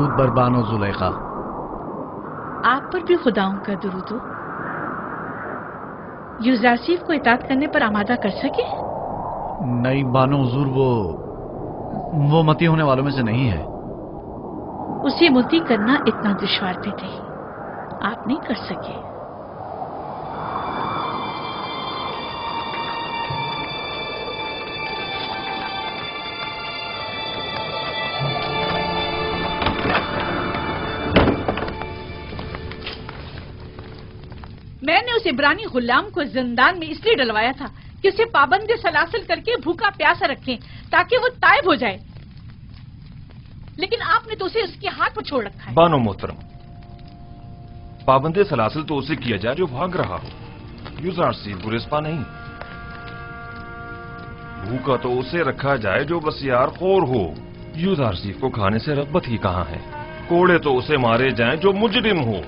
درود بر بانو زلیخا۔ آپ پر بھی خداؤں کا درود ہو۔ یوزرسیف کو اطاعت کرنے پر آمادہ کر سکے؟ نہیں بانو حضور، وہ متی ہونے والوں میں سے نہیں ہے۔ اسے متی کرنا اتنا دشوار بھی نہیں، آپ نہیں کر سکے۔ میں نے اس عبرانی غلام کو زندان میں اس لیے ڈلوایا تھا کہ اسے پابند سلاسل کر کے بھوکا پیاسا رکھیں تاکہ وہ تائب ہو جائے، لیکن آپ نے تو اسے اس کے ہاتھ پر چھوڑ رکھا ہے۔ بانو محترم، پابند سلاسل تو اسے کیا جائے جو بھاگ رہا ہو، یوزرسیف گریزپا نہیں۔ بھوکا تو اسے رکھا جائے جو بسیار خور ہو، یوزرسیف کو کھانے سے رغبت ہی کہاں ہے۔ کوڑے تو اسے مارے جائیں جو مجرم ہو،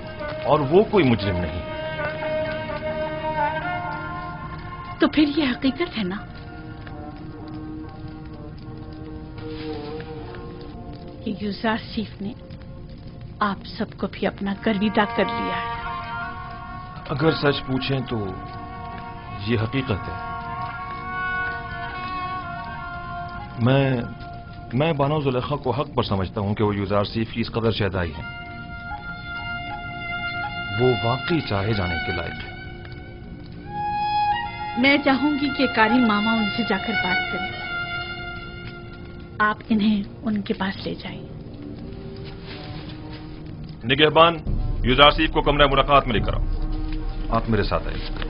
اور وہ کوئی مجرم نہیں۔ تو پھر یہ حقیقت ہے نا؟ کہ یوزرسیف نے آپ سب کو بھی اپنا گرویدہ کر لیا ہے۔ اگر سچ پوچھیں تو یہ حقیقت ہے۔ میں بانو زلیخا کو حق پر سمجھتا ہوں کہ وہ یوزرسیف کی اس قدر شیدائی ہے۔ وہ واقعی چاہے جانے کے لائق ہے۔ میں چاہوں گی کہ قاری ماما ان سے جا کر بات کریں، آپ انہیں ان کے پاس لے جائیں۔ نگہبان، یوزرسیف کو کمرہ ملاقات میں لے کر آؤ۔ آپ میرے ساتھ آئیے۔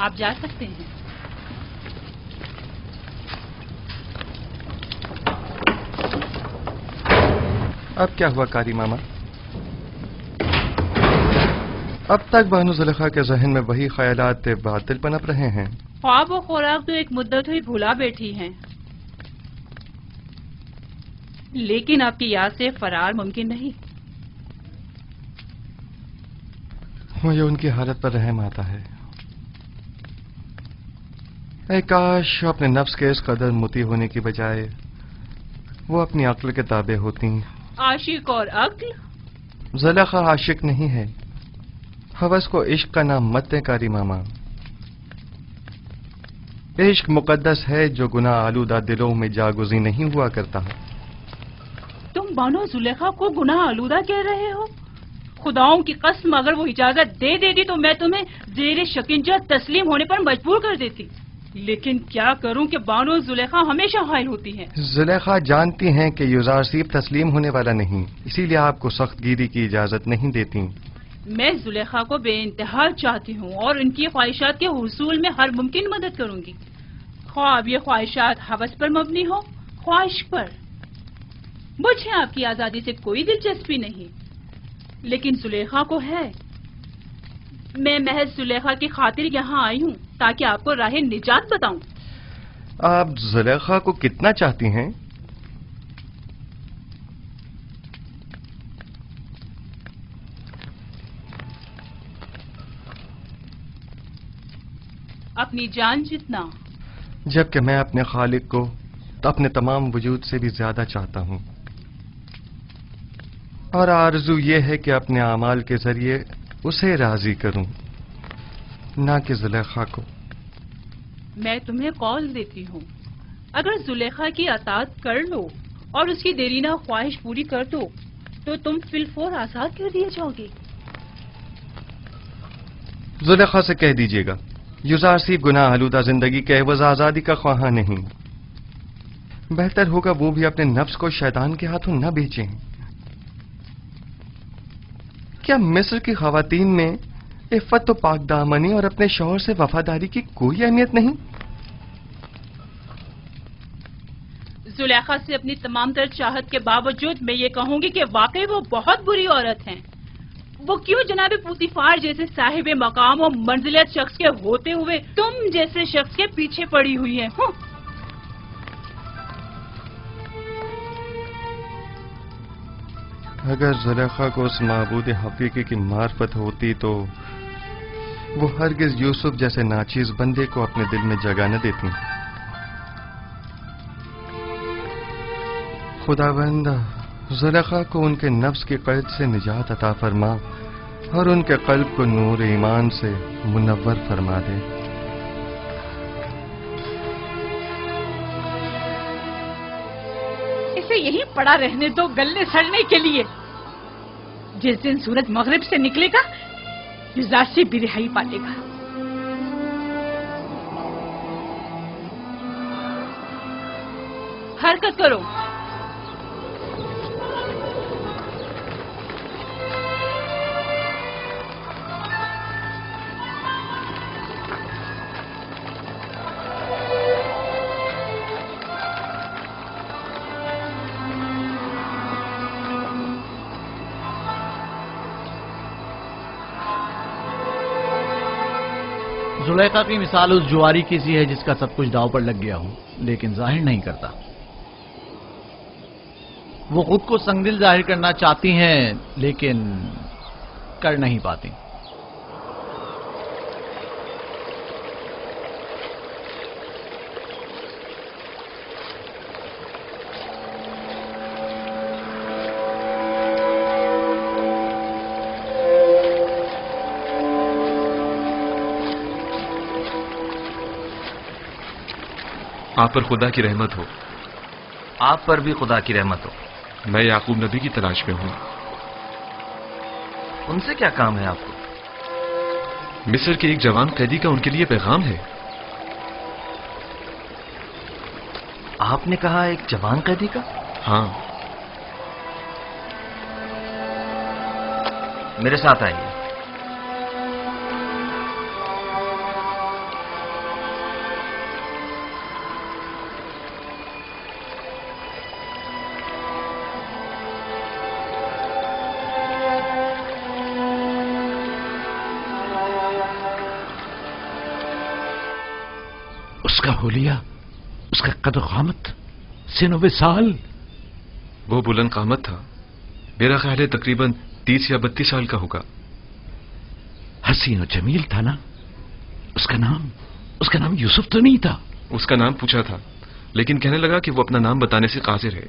آپ جا سکتے ہیں۔ اب کیا ہوا قاری ماما؟ اب تک بانو زلیخا کے ذہن میں وہی خیالات باطل پنپ رہے ہیں۔ خواب و خوراک تو ایک مدت ہوئی بھولا بیٹھی ہیں، لیکن آپ کی یاد سے فرار ممکن نہیں۔ مجھے ان کی حالت پر رحم آتا ہے۔ اے کاش اپنے نفس کے اس قدر متی ہونے کی بجائے وہ اپنی عقل کے تابع ہوتی۔ عاشق اور عقل؟ زلیخا عاشق نہیں ہے، ہوس کو عشق کا نام مت دیں قاری ماما۔ عشق مقدس ہے جو گناہ آلودہ دلوں میں جاگزی نہیں ہوا کرتا۔ تم بانو زلیخا کو گناہ آلودہ کہہ رہے ہو؟ خداؤں کی قسم، اگر وہ اجازت دے دیتی تو میں تمہیں زیر شکنجہ تسلیم ہونے پر مجبور کر دیتی، لیکن کیا کروں کہ بانو زلیخا ہمیشہ حائل ہوتی ہیں۔ زلیخا جانتی ہیں کہ یوزرسیف تسلیم ہونے والا نہیں، اسی لیے آپ کو سخت گیری کی اجازت نہیں دیتی۔ میں زلیخا کو بے انتہا چاہتی ہوں اور ان کی خواہشات کے حصول میں ہر ممکن مدد کروں گی، خواہ اب یہ خواہشات ہوس پر مبنی ہو، خواہش پر۔ مجھے آپ کی آزادی سے کوئی دلچسپی نہیں، لیکن زلیخا کو ہے۔ میں محض زلیخا کی خاطر یہاں آئی ہوں تاکہ آپ کو راہ نجات بتاؤں۔ آپ زلیخا کو کتنا چاہتی ہیں؟ اپنی جان جتنا۔ جبکہ میں اپنے خالق کو اپنے تمام وجود سے بھی زیادہ چاہتا ہوں، اور آرزو یہ ہے کہ اپنے اعمال کے ذریعے اسے راضی کروں، نہ کہ زلیخا کو۔ میں تمہیں قول دیتی ہوں، اگر زلیخا کی اطاعت کر لو اور اس کی دیرینہ خواہش پوری کر دو تو تم فی الفور آزاد کر دیے جاؤ گے۔ زلیخا سے کہہ دیجیے گا یوزرسیف گناہ آلودہ زندگی کے عوض آزادی کا خواہاں نہیں۔ بہتر ہوگا وہ بھی اپنے نفس کو شیطان کے ہاتھوں نہ بیچیں۔ کیا مصر کی خواتین میں عفت و پاک دامنی اور اپنے شوہر سے وفاداری کی کوئی اہمیت نہیں؟ जुलेखा से अपनी तमाम तर चाहत के बावजूद मैं ये कहूंगी कि वाकई वो बहुत बुरी औरत हैं। वो क्यों जनाब पुतिफार जैसे साहिब मकाम और मंजिलियत शख्स के होते हुए तुम जैसे शख्स के पीछे पड़ी हुई हैं? अगर जुलेखा को उस माबूद हकीकी की मार्फत होती तो वो हरगिज यूसुफ जैसे नाचीज बंदे को अपने दिल में जगह न देती। खुदाबंद जुलेखा को उनके नफ्स की कैद से निजात अता फरमा और उनके कल्ब को नूर ईमान से मुनव्वर फरमा दे। इसे यहीं पड़ा रहने दो गलने सड़ने के लिए। जिस दिन सूरज मगरिब से निकलेगा युजासी भी रिहाई पालेगा। हरकत करो। जुलेखा की मिसाल उस जुआरी की सी है जिसका सब कुछ दांव पर लग गया हो लेकिन जाहिर नहीं करता। वो खुद को संगदिल जाहिर करना चाहती हैं लेकिन कर नहीं पाती। आप पर खुदा की रहमत हो। आप पर भी खुदा की रहमत हो। मैं याकूब नबी की तलाश में हूं। उनसे क्या काम है आपको? मिस्र के एक जवान कैदी का उनके लिए पैगाम है। आपने कहा एक जवान कैदी का? हाँ। मेरे साथ आइए। उसका होलिया, उसका कद कामत, सिनोबे साल। वो बुलंद कामत था। मेरा ख्याल है तकरीबन 30 या 32 साल का होगा। हसीन और जमील था ना? उसका नाम यूसुफ तो नहीं था? उसका नाम पूछा था लेकिन कहने लगा कि वो अपना नाम बताने से कासिर है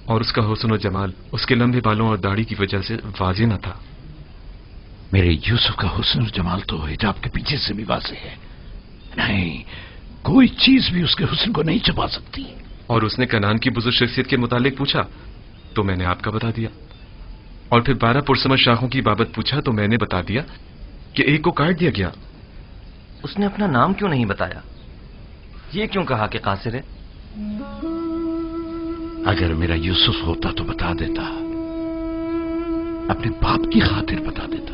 और उसका हुस्न और जमाल उसके लंबे बालों और दाढ़ी की वजह से वाज़ेह न था। मेरे यूसुफ का हुस्न और जमाल तो हिजाब के पीछे से भी वाज़ेह है। नहीं, कोई चीज भी उसके हुस्न को नहीं छुपा सकती। और उसने कनान की बुजुर्ग शख्सियत के मुतालिक पूछा तो मैंने आपका बता दिया और फिर 12 पुरसमत शाखों की बाबत पूछा तो मैंने बता दिया कि एक को काट दिया गया। उसने अपना नाम क्यों नहीं बताया? ये क्यों कहा कि कासिर है? अगर मेरा यूसुफ होता तो बता देता, अपने बाप की खातिर बता देता।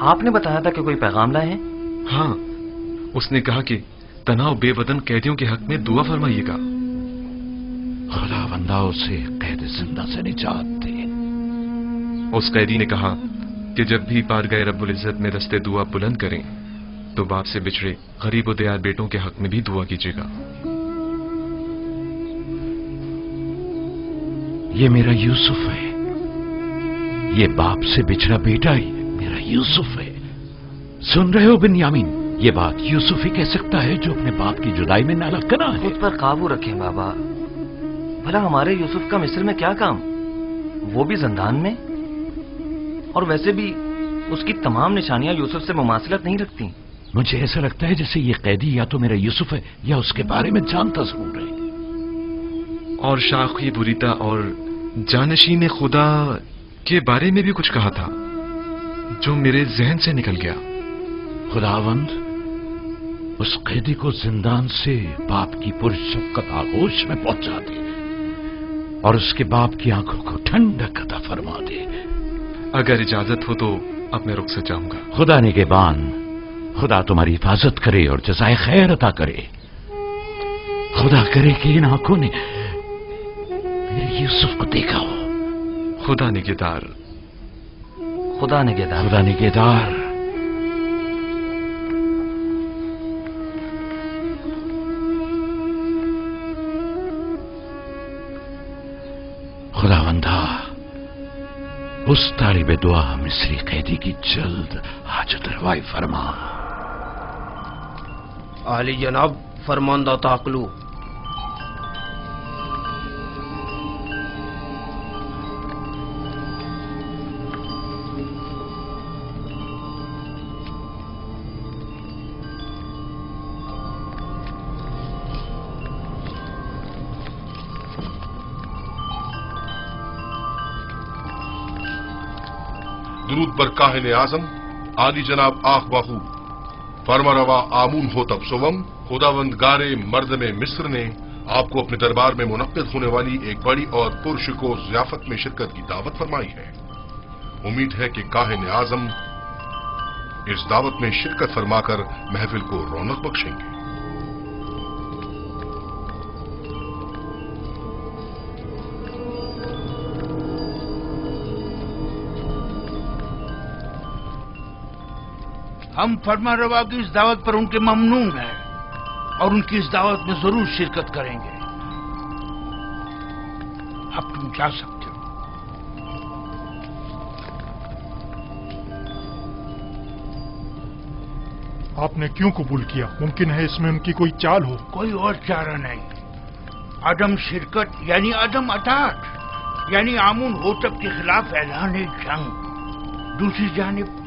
आपने बताया था कि कोई पैगाम लाए हैं? हाँ, उसने कहा कि तनाव बेवतन कैदियों के हक में दुआ फरमाइएगा। खुदावंदा उसे कैद जिंदा से निजात दे। उस कैदी ने कहा कि जब भी पार गए रब्बुल इज्जत में रस्ते दुआ बुलंद करें तो बाप से बिछड़े गरीब और दयार बेटों के हक में भी दुआ कीजिएगा। ये मेरा यूसुफ है। ये बाप से बिछड़ा बेटा ही मेरा यूसुफ है। सुन रहे हो बिन्यामीन? ये बात यूसुफ ही कह सकता है जो अपने बाप की जुदाई में नालक कना है। खुद पर काबू रखें बाबा। भला हमारे यूसुफ का मिस्र में क्या काम? वो भी जिंदान में। और वैसे भी उसकी तमाम निशानियां यूसुफ से मुमासिलत नहीं रखती। मुझे ऐसा लगता है जैसे ये कैदी या तो मेरा यूसुफ है या उसके बारे में जानता जरूर है। और शाखी बुरीता और जानशीन खुदा के बारे में भी कुछ कहा था जो मेरे जहन से निकल गया। खुदावंद उस कैदी को जिंदान से बाप की पुरशफ़क़त आगोश में पहुंचा दे और उसके बाप की आंखों को ठंडक अता फरमा दे। अगर इजाजत हो तो अब मैं रुखसत जाऊंगा। खुदा निगहबान, खुदा तुम्हारी हिफाजत करे और जज़ाए खैर अता करे। खुदा करे कि इन आंखों ने मेरे यूसुफ को देखा हो। खुदा निगहदार। खुदा निगहदार। खुदा निगहदार। खुदावंदा, उस तालिब दुआ मिस्री कैदी की जल्द हाजत रवाई फरमा। आली जनाब, फरमानदा ताकलू। दुरूद बर काहिन आजम आली जनाब आख बाहू फरमारवा आमून हो तब सुवम खुदावंद गारे मर्द में मिस्र ने आपको अपने दरबार में मुनक्किद होने वाली एक बड़ी और पुरशको ज़ियाफत में शिरकत की दावत फरमाई है। उम्मीद है कि काहिन आजम इस दावत में शिरकत फरमाकर महफिल को रौनक बख्शेंगे। हम फरमारवा की इस दावत पर उनके ममनून हैं और उनकी इस दावत में जरूर शिरकत करेंगे। अब तुम जा सकते हो। आपने क्यों कबूल किया? मुमकिन है इसमें उनकी कोई चाल हो। कोई और चारा नहीं। अदम शिरकत यानी अदम अतात, यानी आमून होतब के खिलाफ ऐलान जंग। दूसरी जानिब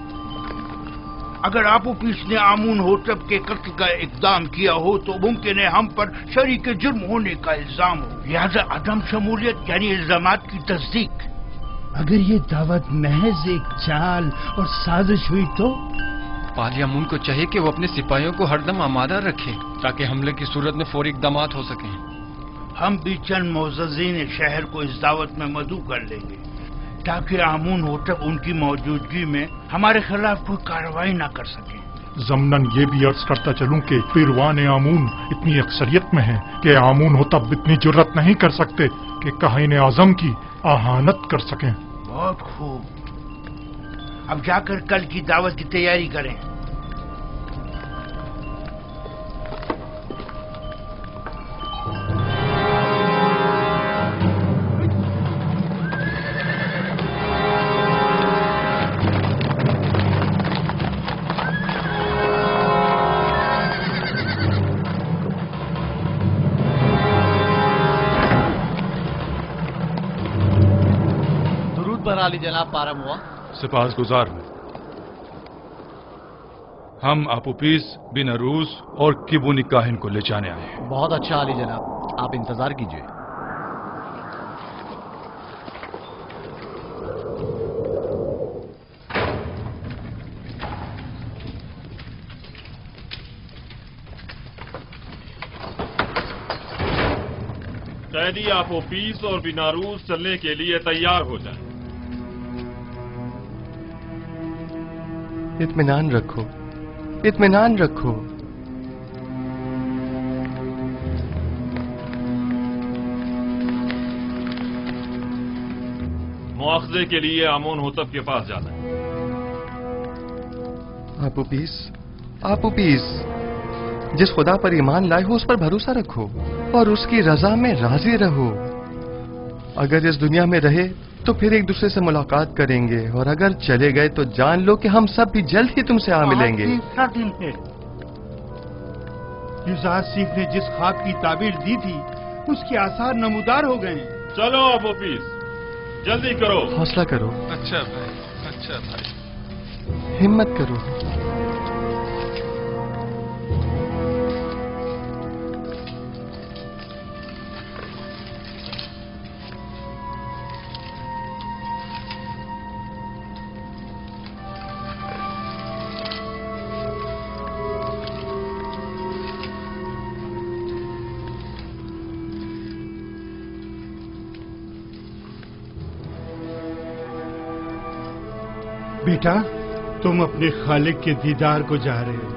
अगर आपो पीस ने आमून होतब के कत्ल का इकदाम किया हो तो मुमकिन है हम पर शरीक जुर्म होने का इल्जाम हो। लिहाजा अदम शमूलियत यानी इल्जामात की तस्दीक। अगर ये दावत महज एक चाल और साजिश हुई तो पालियामून को चाहिए कि वो अपने सिपाहियों को हरदम आमादा रखे ताकि हमले की सूरत में फौरी इकदामात हो सकें। हम भी चंद मोअज़्ज़ज़ीन शहर को इस दावत में मदऊ कर लेंगे ताकि आमून होतब उनकी मौजूदगी में हमारे खिलाफ कोई कार्रवाई ना कर सके। ज़मनन ये भी अर्ज करता चलूं कि फिरवान आमून इतनी अक्सरियत में है कि आमून होतब इतनी जुर्रत नहीं कर सकते कि काहिन आजम की आहानत कर सकें। बहुत खूब। अब जाकर कल की दावत की तैयारी करें। आली जनाब पारम हुआ। सिपाहगुजार हम अपूपीस बिन अरूस और किबुनी काहिन को ले जाने आए हैं। बहुत अच्छा आली जनाब, आप इंतजार कीजिए। कैदी अपूपीस और बिनारूस चलने के लिए तैयार हो जाए। इत्मीनान रखो, इत्मीनान रखो। मुआखजे के लिए आमून होतब के पास जाना है। अपूपीस, अपूपीस, जिस खुदा पर ईमान लाए हो उस पर भरोसा रखो और उसकी रजा में राजी रहो। अगर इस दुनिया में रहे तो फिर एक दूसरे से मुलाकात करेंगे और अगर चले गए तो जान लो कि हम सब भी जल्द ही तुमसे आ मिलेंगे। यूसुफ ने जिस ख्वाब की ताबीर दी थी उसके आसार नमूदार हो गए। चलो अपूपीस, जल्दी करो। हौसला करो। अच्छा भाई, अच्छा भाई। हिम्मत करो। बेटा, तुम अपने खालिक के दीदार को जा रहे हो।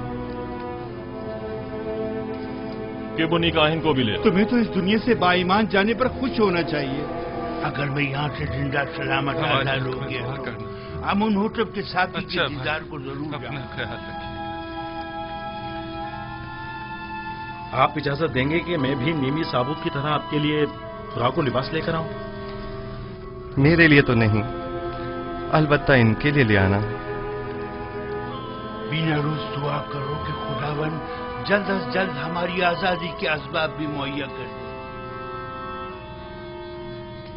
किबुनी काहिन को भी ले। तुम्हें तो इस दुनिया से बाईमान जाने पर खुश होना चाहिए। अगर मैं यहाँ से जिंदा सलामत आजाद हो गया तो आमुन होतब के साथी के दीदार को जरूर अपना जाऊंगा। ख्याल रखिए। आप इजाजत देंगे कि मैं भी मीमी साबुत की तरह आपके लिए फ्राक और लिबास लेकर आऊं? मेरे लिए तो नहीं, अलबत्ता इनके लिए ले आना। बिना रोज दुआ करो कि खुदावन जल्द अज जल्द हमारी आजादी के असबाब भी मुहैया कर दे।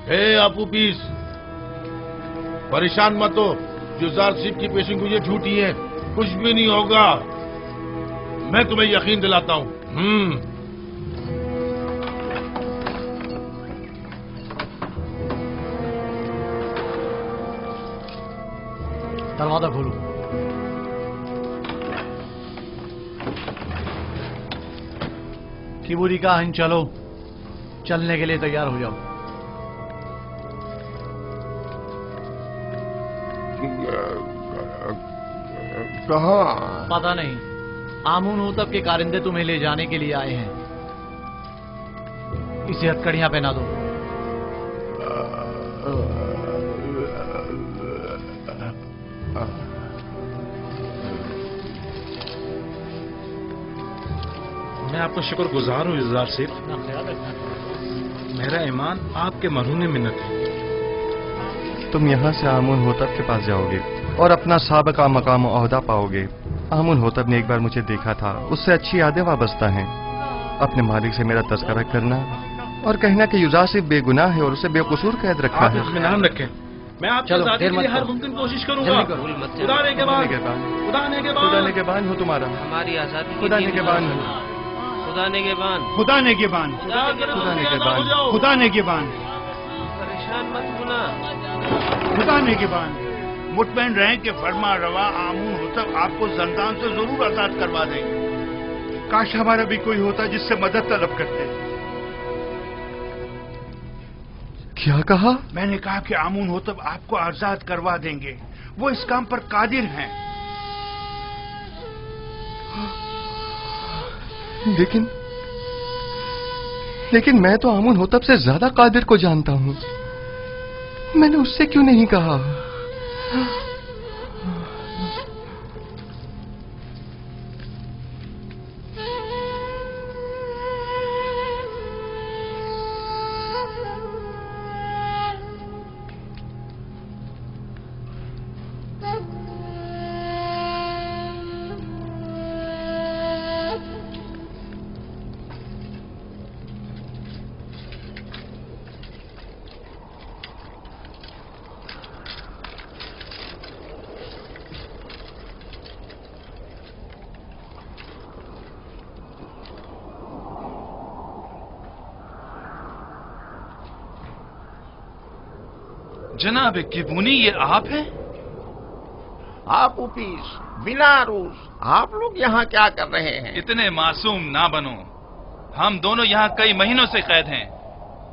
हे आपू पीस, परेशान मत हो। जुजार सिप की पेशिंगोई झूठी है, कुछ भी नहीं होगा। मैं तुम्हें यकीन दिलाता हूं। दरवाजा खोलो। किबूरी का हिन चलो, चलने के लिए तैयार हो जाओ। कहाँ? पता नहीं, आमून होतब के कारिंदे तुम्हें ले जाने के लिए आए हैं। इसे हथकड़ियां पहना दो। मैं आपका शुक्रगुजार हूँ जुजार सिप। मेरा ईमान आपके मरहूने मिन्नत है। तुम यहाँ से आमुन होतब के पास जाओगे और अपना साबका मकाम ओहदा पाओगे। आमुन होतब ने एक बार मुझे देखा था, उससे अच्छी यादें वाबस्ता हैं। अपने मालिक से मेरा तस्करा करना और कहना कि युजासिफ बेगुनाह है और उसे बेकसूर कैद रखा आप है। इत्मीनान रखें, मैं आपकी आजादी के लिए हर मुमकिन कोशिश करूंगा। खुदा ने के बाद हो तुम्हारा, हमारी आजादी खुदा ने के बाद हो, खुदा ने के बान, खुदा ने के बान, खुदा ने के बाद, खुदा ने के बान, परेशान मत होना। खुदा ने के बान। मुतमईन रहें कि फरमा रवा आमून होतब आपको जंदान से जरूर आजाद करवा देंगे। काश हमारा भी कोई होता जिससे मदद तलब करते। क्या कहा? मैंने कहा कि आमून होतब आपको आजाद करवा देंगे, वो इस काम पर कादिर हैं। लेकिन मैं तो आमुन होतब से ज्यादा कादिर को जानता हूं। मैंने उससे क्यों नहीं कहा? जनाब किबूनी, ये आप हैं? आप उपीस, बिना रूस, आप लोग यहाँ क्या कर रहे हैं? इतने मासूम ना बनो। हम दोनों यहाँ कई महीनों से कैद हैं,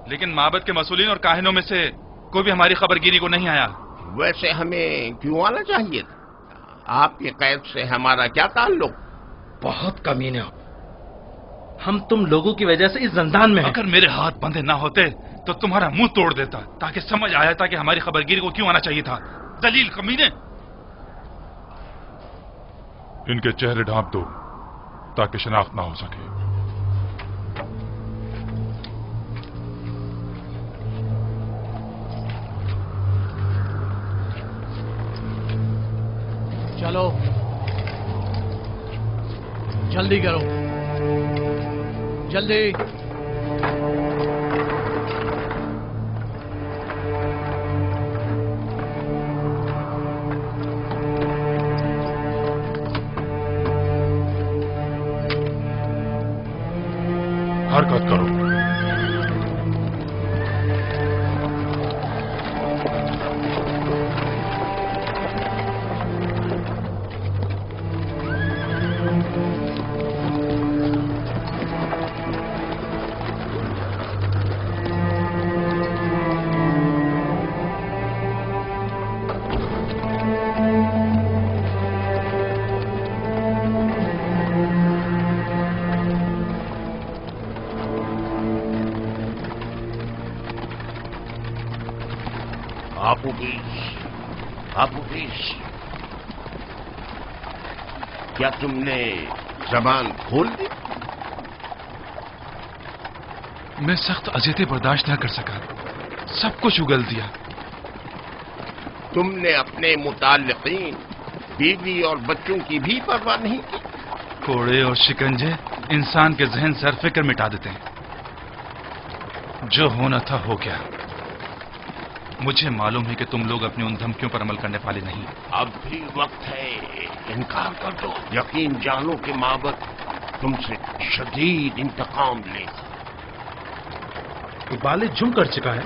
लेकिन माबद के मसूलीन और काहिनों में से कोई भी हमारी खबरगिरी को नहीं आया। वैसे हमें क्यों आना चाहिए था? आपकी कैद से हमारा क्या ताल्लुक? बहुत कमीने हो। हम तुम लोगों की वजह से इस जंदान में हैं। अगर मेरे हाथ बंधे ना होते तो तुम्हारा मुंह तोड़ देता, ताकि समझ आया था कि हमारी खबरगिरी को क्यों आना चाहिए था। दलील कमीने। इनके चेहरे ढांप दो ताकि शनाख्त ना हो सके। चलो जल्दी करो, जल्दी। हरकत करो। आपूपीस, क्या तुमने जबान खोल दी? मैं सख्त अजियतें बर्दाश्त न कर सका, सब कुछ उगल दिया। तुमने अपने मुताल्लिकीन, बीवी और बच्चों की भी परवाह नहीं की? कोड़े और शिकंजे इंसान के जहन सरफिक्र मिटा देते हैं। जो होना था हो गया। मुझे मालूम है कि तुम लोग अपनी उन धमकियों पर अमल करने वाले नहीं। अब भी वक्त है, इनकार कर दो। यकीन जानो कि माबद तुमसे शदीद इंतकाम लेगा। इकबाल जुर्म कर चुका है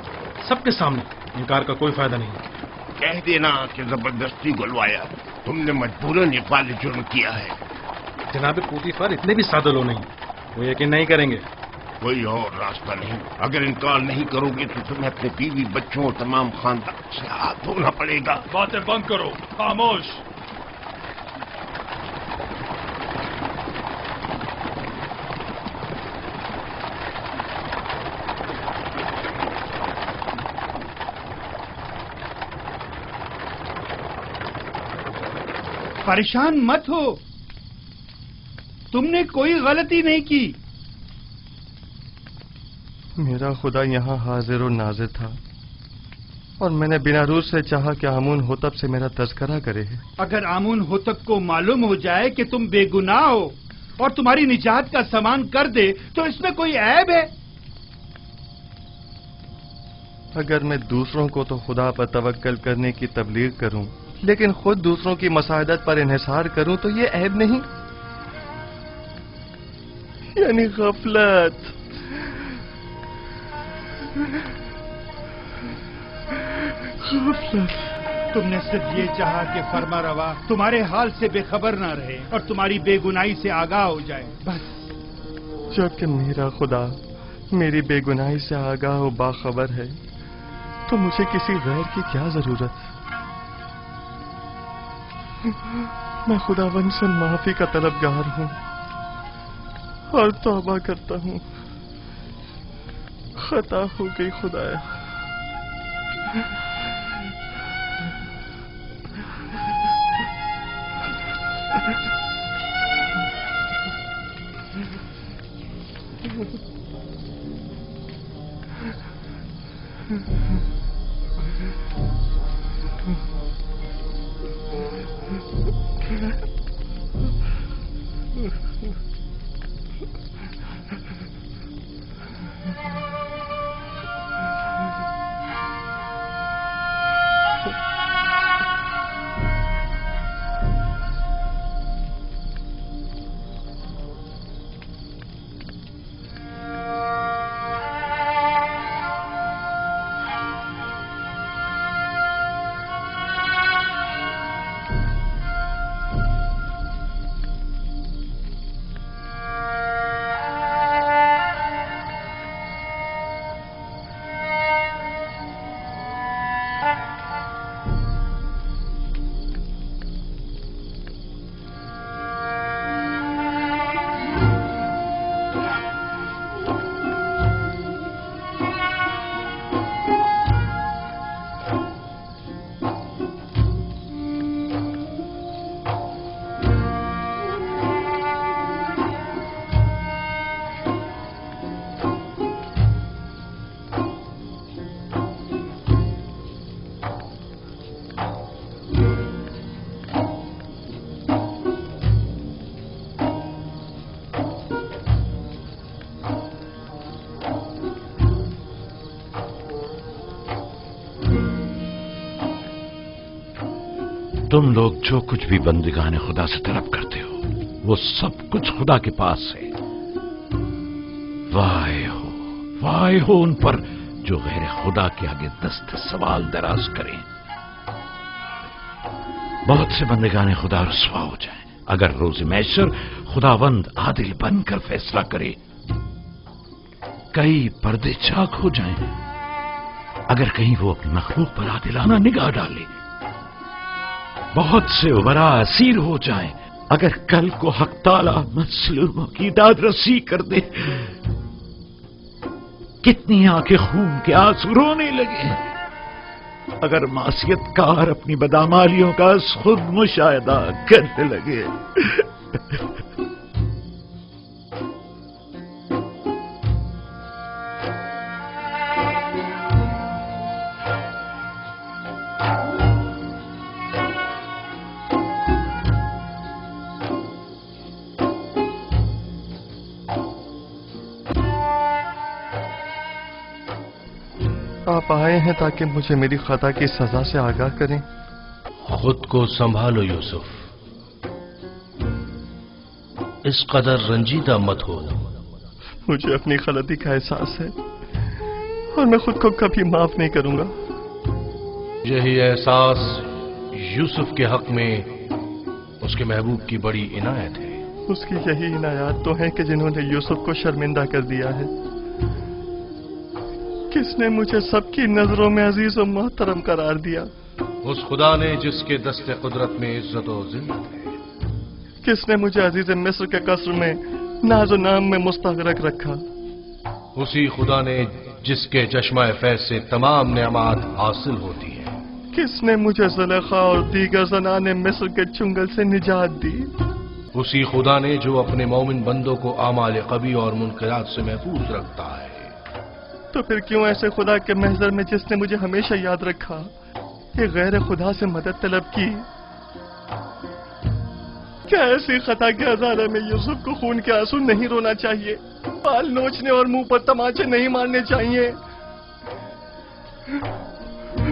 सबके सामने, इनकार का कोई फायदा नहीं। कह देना कि जबरदस्ती गुलवाया, तुमने मजबूरन इकबाल जुर्म किया है। जनाब पूतीफर इतने भी सादे लो नहीं, वो यकीन नहीं करेंगे। कोई और रास्ता नहीं। अगर इनकार नहीं करोगे तो तुम्हें अपने बीवी बच्चों और तमाम खानदान से हाथ धोना पड़ेगा। बातें बंद करो, खामोश। परेशान मत हो, तुमने कोई गलती नहीं की। मेरा खुदा यहाँ हाजिर और नाजिर था और मैंने बिना रूज से चाहा कि आमून होतब से मेरा तज़किरा करे। अगर आमून होतब को मालूम हो जाए कि तुम बेगुनाह हो और तुम्हारी निजात का सामान कर दे तो इसमें कोई ऐब है? अगर मैं दूसरों को तो खुदा पर तवक्कल करने की तबलीग करूं, लेकिन खुद दूसरों की मसादत पर इन्हिसार करूं तो ये ऐब नहीं, यानी गफलत। तुमने सिर्फ ये चाहा कि फरमा रवा तुम्हारे हाल से बेखबर ना रहे और तुम्हारी बेगुनाही से आगाह हो जाए, बस। जबकि मेरा खुदा मेरी बेगुनाही से आगाह और बाखबर है तो मुझे किसी गैर की क्या जरूरत। मैं खुदावंद से माफी का तलबगार हूं और तौबा करता हूं। खता हो गई खुदाया। तुम लोग जो कुछ भी बंदिगाने खुदा से तलब करते हो वो सब कुछ खुदा के पास है। वाह हो उन पर जो गैर खुदा के आगे दस्त सवाल दराज करें। बहुत से बंदिगाने खुदा रुसवा हो जाएं अगर रोज़ महशर खुदावंद आदिल बनकर फैसला करे। कई पर्दे चाक हो जाएं अगर कहीं वो अपनी मखलूक पर आदिलाना निगाह डाले। बहुत से उमरा असीर हो जाएं अगर कल को हक ताला मजलूमों की दाद रसी कर दे। कितनी आंखें खून के आंसू रोने लगे अगर मासियतकार अपनी बदामालियों का खुद मुशाहिदा करने लगे। आप आए हैं ताकि मुझे मेरी खता की सजा से आगाह करें। खुद को संभालो यूसुफ, इस कदर रंजीदा मत हो। मुझे अपनी गलती का एहसास है और मैं खुद को कभी माफ नहीं करूंगा। यही एहसास यूसुफ के हक में उसके महबूब की बड़ी इनायत है। उसकी यही इनायत तो है कि जिन्होंने यूसुफ को शर्मिंदा कर दिया है। किसने मुझे सबकी नजरों में अजीज और मोहतरम करार दिया? उस खुदा ने जिसके दस्ते कुदरत में इज्जत और जिल्लत है। किसने मुझे अजीज मिस्र के कसर में नाजो नाम में मुस्तगरक रखा? उसी खुदा ने जिसके चश्मा फैज से तमाम नेमात हासिल होती है। किसने मुझे ज़ुलेखा और दीगर ज़नाने मिस्र के चुंगल से निजात दी? उसी खुदा ने जो अपने मोमिन बंदों को आमाल कबी और मुनकरात से महफूज रखता है। तो फिर क्यों ऐसे खुदा के महजर में जिसने मुझे हमेशा याद रखा, ये गैर खुदा से मदद तलब की? क्या ऐसी खता के हजारे में यूसुफ को खून के आंसू नहीं रोना चाहिए? बाल नोचने और मुंह पर तमाचे नहीं मारने चाहिए?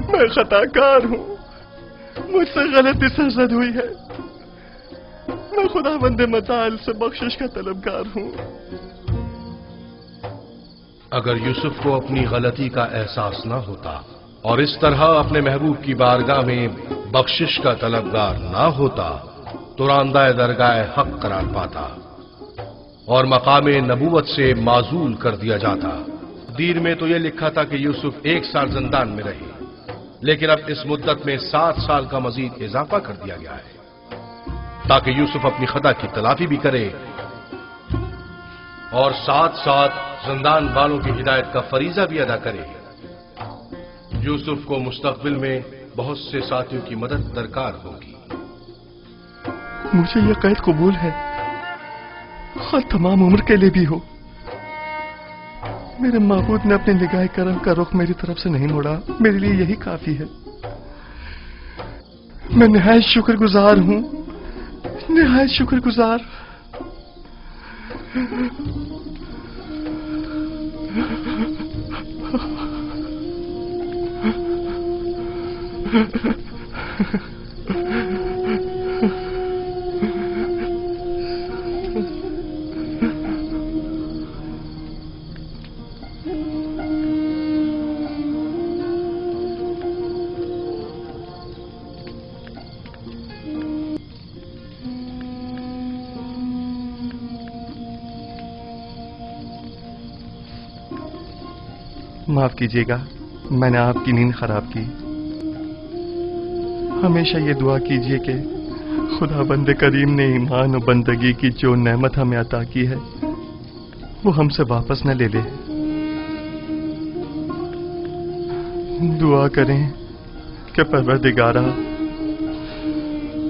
मैं खताकार हूं, मुझसे गलती सरजद हुई है। मैं खुदावंद मताल से बख्शिश का तलबगार हूं। अगर यूसुफ को अपनी गलती का एहसास न होता और इस तरह अपने महबूब की बारगाह में बख्शिश का तलबगार न होता तो रांदाए दरगाह हक करार पाता और मकाम नबूवत से माजूल कर दिया जाता। दीर में तो यह लिखा था कि यूसुफ 1 साल जिंदान में रहे, लेकिन अब इस मुद्दत में 7 साल का मजीद इजाफा कर दिया गया है ताकि यूसुफ अपनी खता की तलाफी भी करे और साथ साथ जिंदान वालों की हिदायत का फरीजा भी अदा करे। यूसुफ को मुस्तकबिल में बहुत से साथियों की मदद दरकार होगी। मुझे यह कैद कबूल है, और तमाम उम्र के लिए भी हो। मेरे महबूब ने अपने निगाह करम का रुख मेरी तरफ से नहीं मोड़ा, मेरे लिए यही काफी है। मैं निहायत शुक्रगुजार हूं, निहायत शुक्रगुजार। माफ कीजिएगा, मैंने आपकी नींद खराब की। हमेशा ये दुआ कीजिए कि खुदा बंदे करीम ने ईमान और बंदगी की जो नेमत हमें अता की है वो हमसे वापस न ले ले। दुआ करें कि परवरदिगारा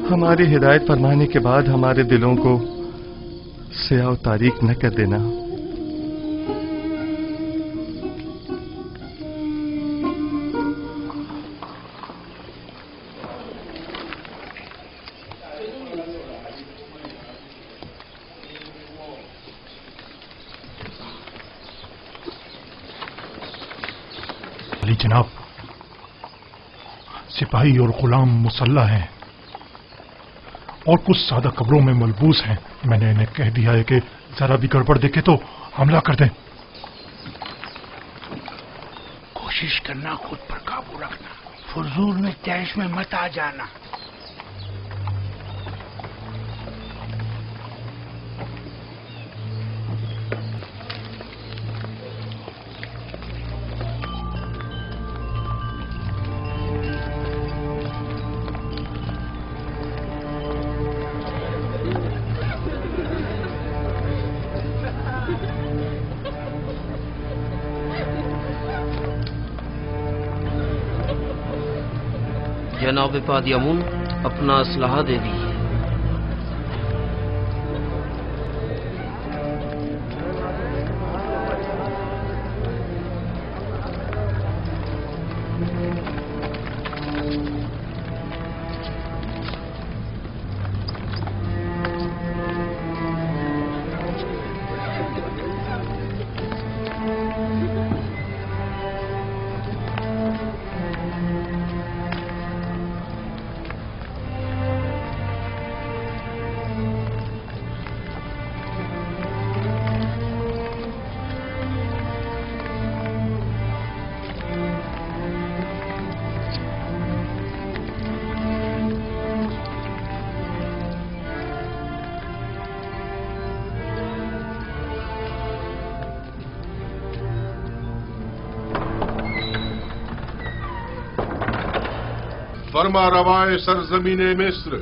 हमारी हिदायत फरमाने के बाद हमारे दिलों को स्याह तारीक न कर देना। जनाब, सिपाही और गुलाम मुसल्ला हैं और कुछ सादा कब्रों में मलबूस हैं। मैंने इन्हें कह दिया है कि जरा भी गड़बड़ देखे तो हमला कर दें। कोशिश करना खुद पर काबू रखना, फजूल में तैश में मत आ जाना। जनाब पादियामुन अपना असलहा दे दीजिए। फरमा रवाए सरजमीन मिस्र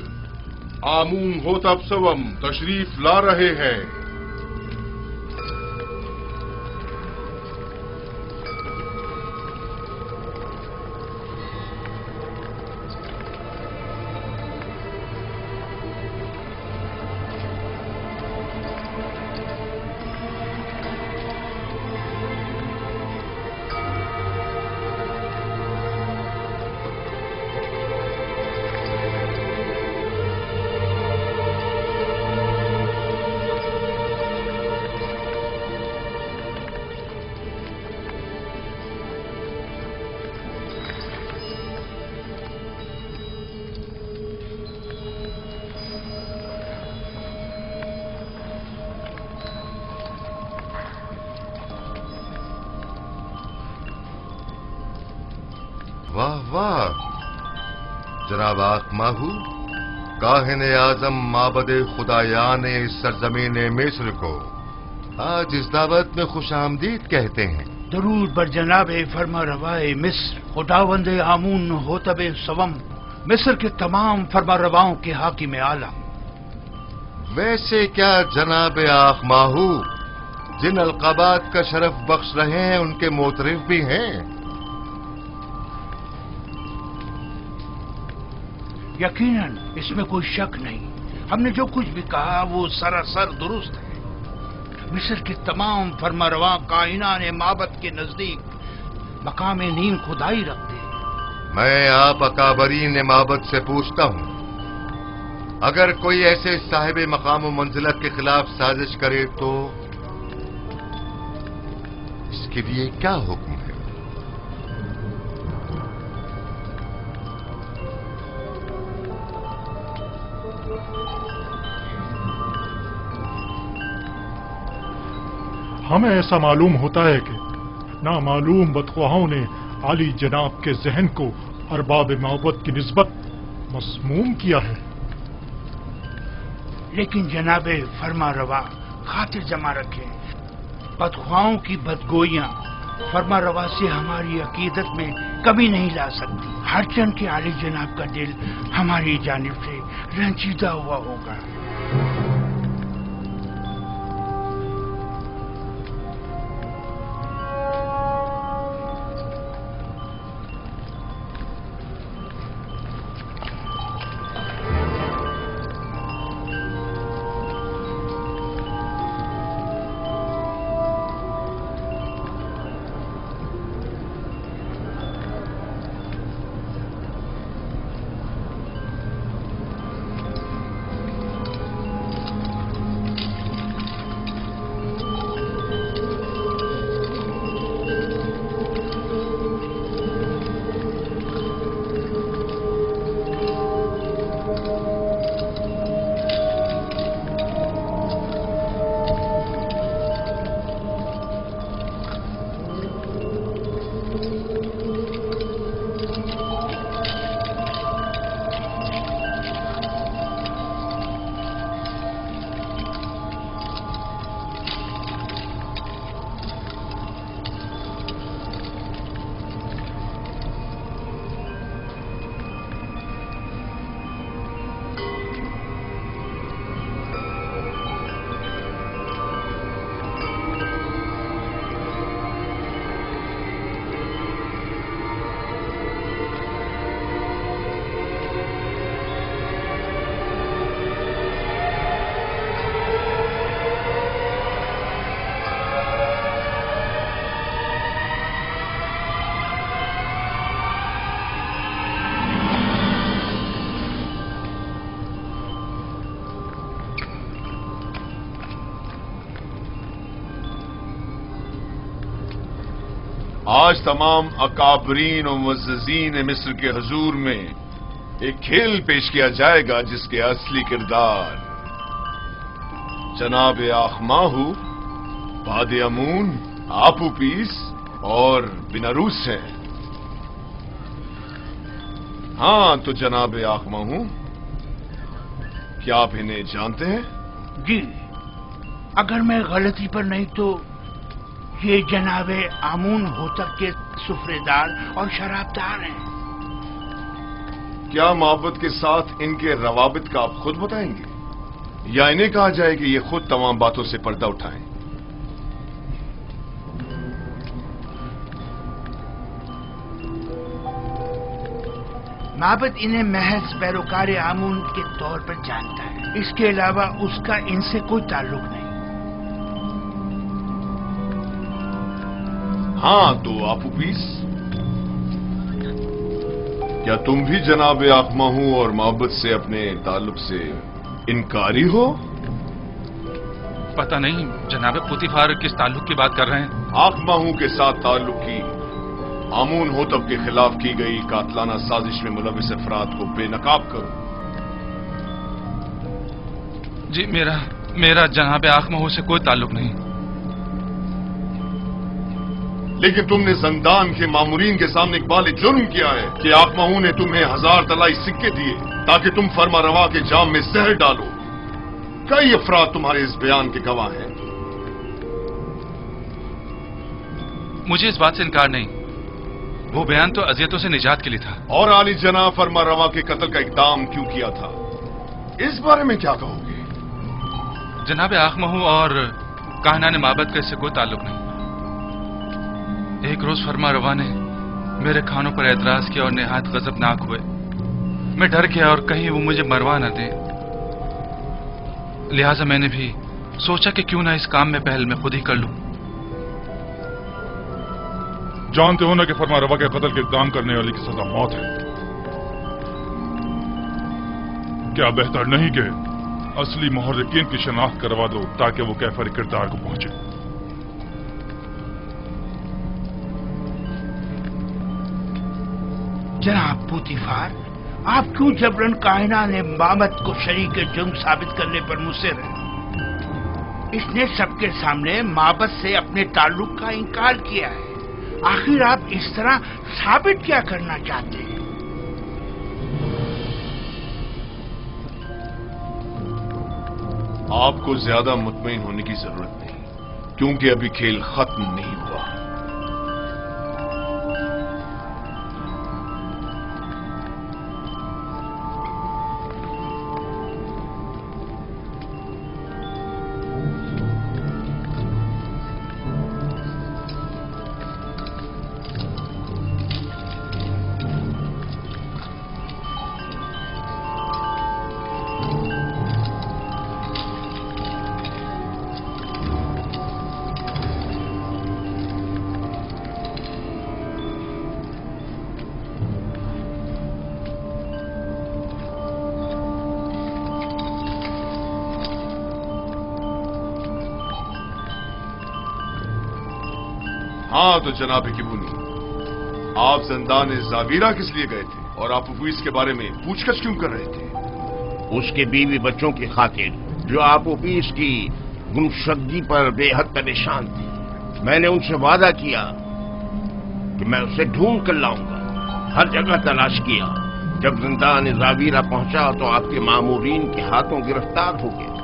आमून होतब सवम तशरीफ ला रहे हैं। वाह वाह जनाब आकमाहू, काहिने आजम माबद खुदायान इस सरजमीन मिस्र को आज इस दावत में खुश आमदीद कहते हैं। दरूद बर जनाब फरमा रवाए मिस्र खुदावंद आमून होतब सवम मिस्र के तमाम फरमा रवाओं के हाकिम आलम। वैसे क्या जनाब आकमाहू जिन अलकाबात का शरफ बख्श रहे हैं उनके मोतरिफ भी हैं? यकीनन इसमें कोई शक नहीं। हमने जो कुछ भी कहा वो सरासर दुरुस्त है। मिस्र के तमाम फरमारवा कायनात माबद के नजदीक मकाम नीम खुदाई रखते हैं। मैं आप अकाबरीन माबद से पूछता हूं, अगर कोई ऐसे साहिब मकाम व मंजिलत के खिलाफ साजिश करे तो इसके लिए क्या हुक्म है? हमें ऐसा मालूम होता है कि नामालूम बदख्वाहों ने आली जनाब के जहन को अरबाब माबद की निस्बत मसमूम किया है। लेकिन जनाबे फरमा रवा खातिर जमा रखें, बदख्वाहों की बदगोइयां फरमा रवा से हमारी अकीदत में कभी नहीं ला सकती। हर चंद के आली जनाब का दिल हमारी जानिब से रंजीदा हुआ होगा। आज तमाम अकाबरीन और मुअज़्ज़ज़ीन मिस्र के हुजूर में एक खेल पेश किया जाएगा जिसके असली किरदार जनाब आखमाहू, वादी अमून, आपूपीस और बिनारूस हैं। हाँ तो जनाब आखमाहू, क्या आप इन्हें जानते हैं? जी, अगर मैं गलती पर नहीं तो ये जनाबे आमून होतब के सुफ्रेदार और शराबदार हैं। क्या मोहब्बत के साथ इनके रवाबित का आप खुद बताएंगे या इन्हें कहा जाए कि ये खुद तमाम बातों से पर्दा उठाएं? माबद इन्हें महज पैरोकार आमून के तौर पर जानता है, इसके अलावा उसका इनसे कोई ताल्लुक नहीं। हाँ तो आपूपीस, क्या तुम भी जनाब आखमाहू और मोहब्बत से अपने ताल्लुक से इनकारी हो? पता नहीं जनाब पुतिफार किस ताल्लुक की बात कर रहे हैं। आखमाहू के साथ ताल्लुक की आमून होतब के खिलाफ की गई कातलाना साजिश में मुलविस अफराद को बेनकाब करो। जी मेरा जनाब आखमाहू से कोई ताल्लुक नहीं। लेकिन तुमने जंदान के मामूरीन के सामने इकबाल जुर्म किया है कि आखमाहू ने तुम्हें 1000 तलाई सिक्के दिए ताकि तुम फरमा रवा के जाम में जहर डालो। कई अफराद तुम्हारे इस बयान के गवाह हैं। मुझे इस बात से इनकार नहीं, वो बयान तो अजियतों से निजात के लिए था। और आली जना फरमा रवा के कत्ल का इकदाम क्यों किया था, इस बारे में क्या कहोगे? जनाब आखमाहू और काहनान माबद का इससे कोई ताल्लुक नहीं। एक रोज फरमा रवा ने मेरे खानों पर एतराज किया और निहायत गजबनाक हुए। मैं डर गया और कहीं वो मुझे मरवा न दे, लिहाजा मैंने भी सोचा कि क्यों ना इस काम में पहल मैं खुद ही कर लूं। जानते हो ना कि फरमा रवा के कत्ल के इक़दाम करने वाले की सजा मौत है। क्या बेहतर नहीं कि असली मुहर्रिकीन की शनाख्त करवा दो ताकि वो कैफर किरदार को पहुंचे? जनाब पुतिफार, आप क्यों जबरन कायनात ने माबद को शरीक जुर्म साबित करने पर मुसिर हैं? इसने सबके सामने माबद से अपने ताल्लुक का इनकार किया है। आखिर आप इस तरह साबित क्या करना चाहते हैं? आपको ज्यादा मुतमईन होने की जरूरत नहीं, क्योंकि अभी खेल खत्म नहीं हुआ। हाँ तो जनाब किबूनी, आप ज़ंदान ज़ावीरा किस लिए गए थे और आप उफीस के बारे में पूछताछ क्यों कर रहे थे? उसके बीवी बच्चों की खातिर जो आप उफीस की गुमशुदगी पर बेहद परेशान थे। मैंने उनसे वादा किया कि मैं उसे ढूंढ कर लाऊंगा। हर जगह तलाश किया। जब ज़ंदान ज़ावीरा पहुंचा तो आपके मामूरीन के हाथों गिरफ्तार हो गया।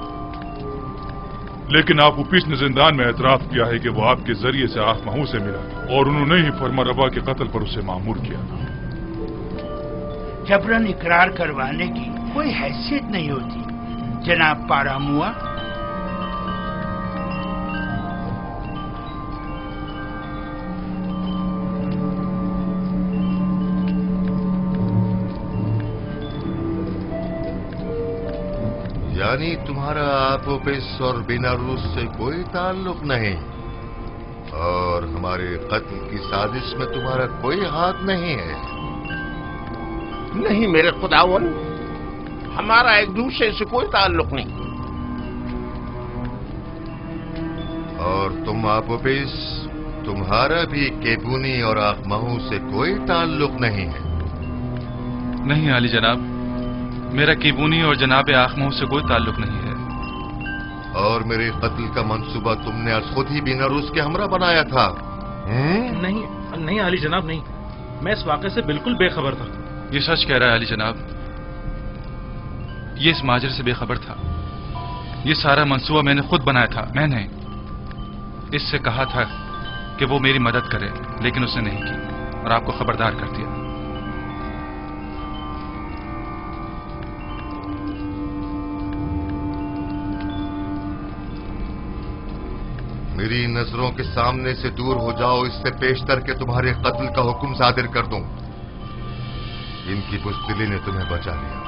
लेकिन आप उफीस ने जिंदान में एतराफ किया है कि वो आपके जरिए से आखमाहू से मिला और उन्होंने ही फरमा रवा के कत्ल पर उसे मामूर किया था। जबरन इकरार करवाने की कोई हैसियत नहीं होती जनाब पारामुआ। यानी तुम्हारा आपोपिस और बिनारूस से कोई ताल्लुक नहीं और हमारे कत्ल की साजिश में तुम्हारा कोई हाथ नहीं है? नहीं मेरे खुदावन, हमारा एक दूसरे से कोई ताल्लुक नहीं। और तुम आपोपिस, तुम्हारा भी केबूनी और आखमहू से कोई ताल्लुक नहीं है। नहीं आली जनाब, मेरा केबूनी और जनाब आखमहू से कोई ताल्लुक नहीं है। और मेरे कत्ल का मंसूबा तुमने आज खुद ही बिनारूस के हमरा बनाया था? नहीं नहीं आली जनाब, नहीं, मैं इस वाक़े से बिल्कुल बेखबर था। ये सच कह रहा है आली जनाब, ये इस माजरे से बेखबर था। ये सारा मंसूबा मैंने खुद बनाया था। मैंने इससे कहा था कि वो मेरी मदद करे, लेकिन उसने नहीं की और आपको खबरदार कर दिया। मेरी नजरों के सामने से दूर हो जाओ, इससे पेशतर के तुम्हारे कत्ल का हुक्म सादिर कर दूं। इनकी बुज़दिली ने तुम्हें बचा लिया,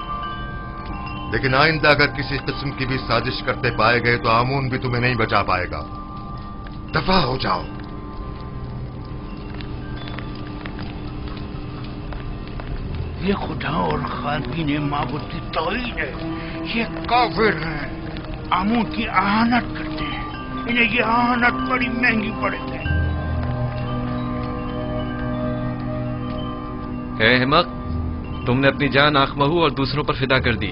लेकिन आइंदा अगर किसी किस्म की भी साजिश करते पाए गए तो आमून भी तुम्हें नहीं बचा पाएगा। दफा हो जाओ। ये खुदा और खालकीन माबूद की तौहीद है। ये काफिर हैं, आमून की आहानत करते हैं। इन्हें ये आहानत बड़ी महंगी पड़ेगी। अहमक, तुमने अपनी जान आखमहू और दूसरों पर फिदा कर दी।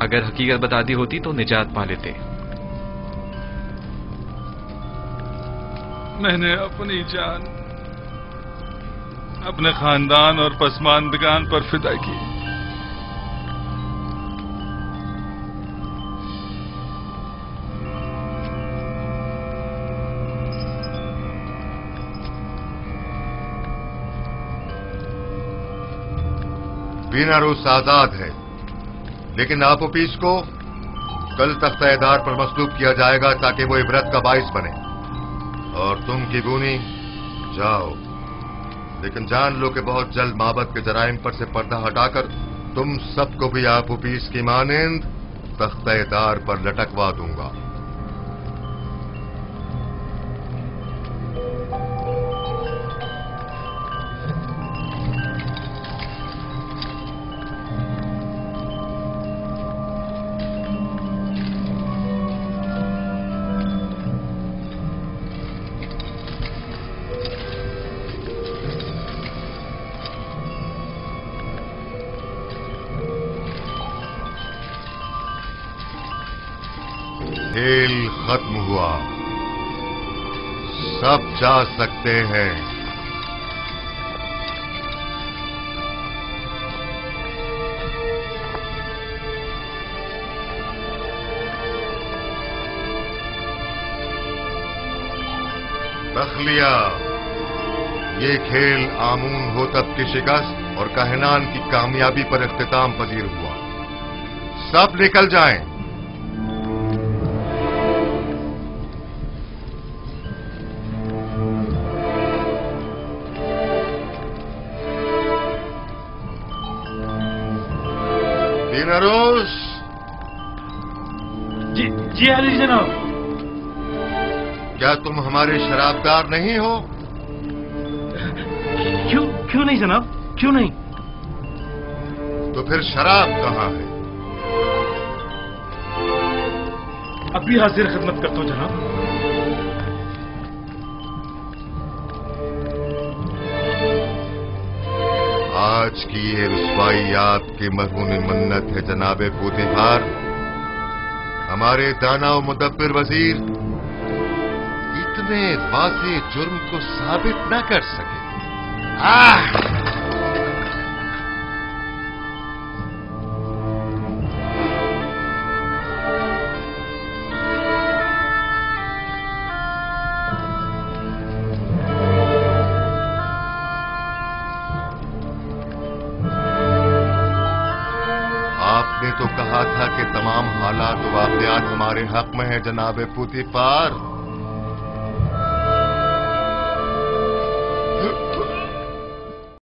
अगर हकीकत बता दी होती तो निजात पा लेते। मैंने अपनी जान अपने खानदान और पसमानदगान पर फिदा की। बिनारूस आजाद है, लेकिन आपोपीस को कल तख्ता-ए-दार पर मसलूब किया जाएगा ताकि वो इबरत का बाइस बने। और तुम केबूनी जाओ, लेकिन जान लो कि बहुत जल्द माबद के जराइम पर से पर्दा हटाकर तुम सबको भी आपोपीस की मानिंद तख्ता-ए-दार पर लटकवा दूंगा। खेल खत्म हुआ, सब जा सकते हैं। तखलिया, ये खेल आमून होतब की शिकस्त और कहनान की कामयाबी पर इख्तिताम पजीर हुआ। सब निकल जाएं। बिनारूस। जी आली जनाब। क्या तुम हमारे शराबदार नहीं हो? क्यों नहीं जनाब, क्यों नहीं? तो फिर शराब कहाँ है? अभी हाजिर खिदमत करता हूं जनाब। आज की ये रुसवाई आपकी मरहून मन्नत है जनाबे पोतीफार। हमारे दाना और मुदब्बिर वजीर इतने वाज़े जुर्म को साबित न कर सके। आपने तो कहा था कि तमाम हालात वाक़यात हमारे हक में है जनाबे पोतीफार।